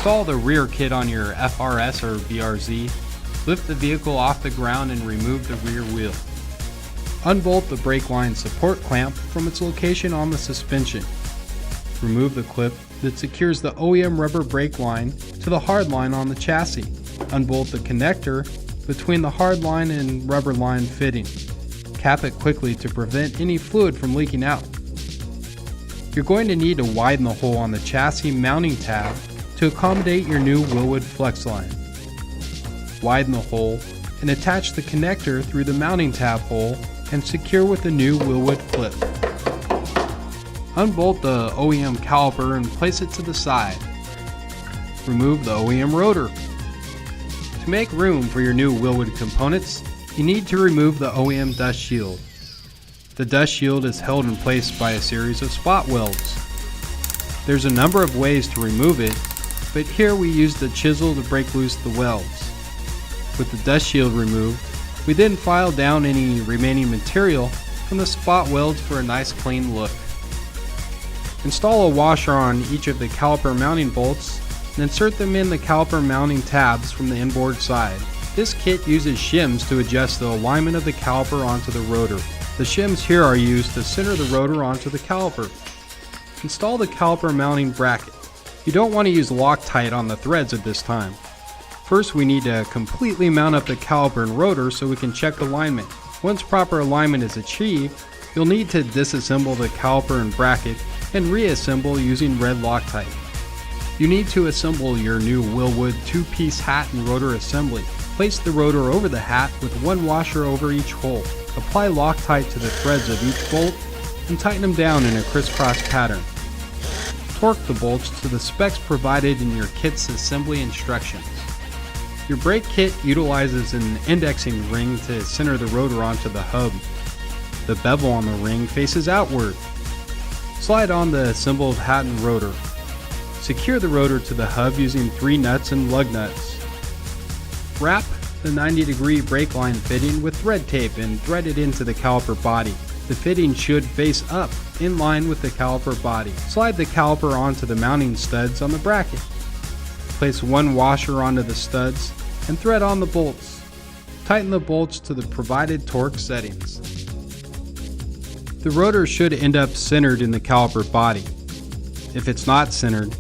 Install the rear kit on your FRS or VRZ. Lift the vehicle off the ground and remove the rear wheel. Unbolt the brake line support clamp from its location on the suspension. Remove the clip that secures the OEM rubber brake line to the hard line on the chassis. Unbolt the connector between the hard line and rubber line fitting. Cap it quickly to prevent any fluid from leaking out. You're going to need to widen the hole on the chassis mounting tab to accommodate your new Wilwood flex line. Widen the hole and attach the connector through the mounting tab hole and secure with the new Wilwood clip. Unbolt the OEM caliper and place it to the side. Remove the OEM rotor. To make room for your new Wilwood components, you need to remove the OEM dust shield. The dust shield is held in place by a series of spot welds. There's a number of ways to remove it, but here we use the chisel to break loose the welds. With the dust shield removed, we then file down any remaining material from the spot welds for a nice clean look. Install a washer on each of the caliper mounting bolts and insert them in the caliper mounting tabs from the inboard side. This kit uses shims to adjust the alignment of the caliper onto the rotor. The shims here are used to center the rotor onto the caliper. Install the caliper mounting bracket. You don't want to use Loctite on the threads at this time. First, we need to completely mount up the caliper and rotor so we can check alignment. Once proper alignment is achieved, you'll need to disassemble the caliper and bracket and reassemble using red Loctite. You need to assemble your new Wilwood two-piece hat and rotor assembly. Place the rotor over the hat with one washer over each hole. Apply Loctite to the threads of each bolt and tighten them down in a crisscross pattern. Torque the bolts to the specs provided in your kit's assembly instructions. Your brake kit utilizes an indexing ring to center the rotor onto the hub. The bevel on the ring faces outward. Slide on the assembled hat and rotor. Secure the rotor to the hub using 3 nuts and lug nuts. Wrap the 90-degree brake line fitting with thread tape and thread it into the caliper body. The fitting should face up, in line with the caliper body. Slide the caliper onto the mounting studs on the bracket. Place one washer onto the studs and thread on the bolts. Tighten the bolts to the provided torque settings. The rotor should end up centered in the caliper body. If it's not centered,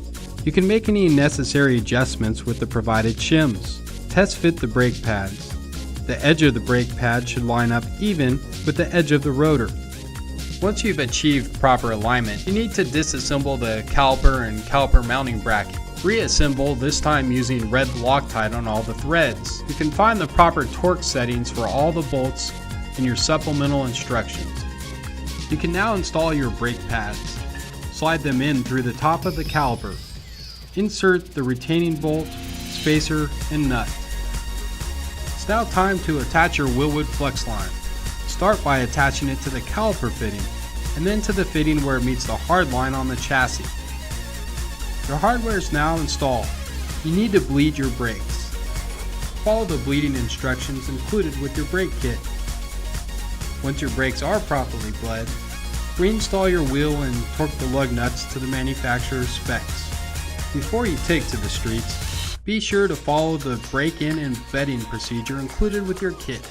you can make any necessary adjustments with the provided shims. Test fit the brake pads. The edge of the brake pad should line up even with the edge of the rotor. Once you've achieved proper alignment, you need to disassemble the caliper and caliper mounting bracket. Reassemble, this time using red Loctite on all the threads. You can find the proper torque settings for all the bolts in your supplemental instructions. You can now install your brake pads. Slide them in through the top of the caliper. Insert the retaining bolt, spacer, and nut. It's now time to attach your Wilwood flex line. Start by attaching it to the caliper fitting, and then to the fitting where it meets the hard line on the chassis. Your hardware is now installed. You need to bleed your brakes. Follow the bleeding instructions included with your brake kit. Once your brakes are properly bled, reinstall your wheel and torque the lug nuts to the manufacturer's specs. Before you take to the streets, be sure to follow the break-in and bedding procedure included with your kit.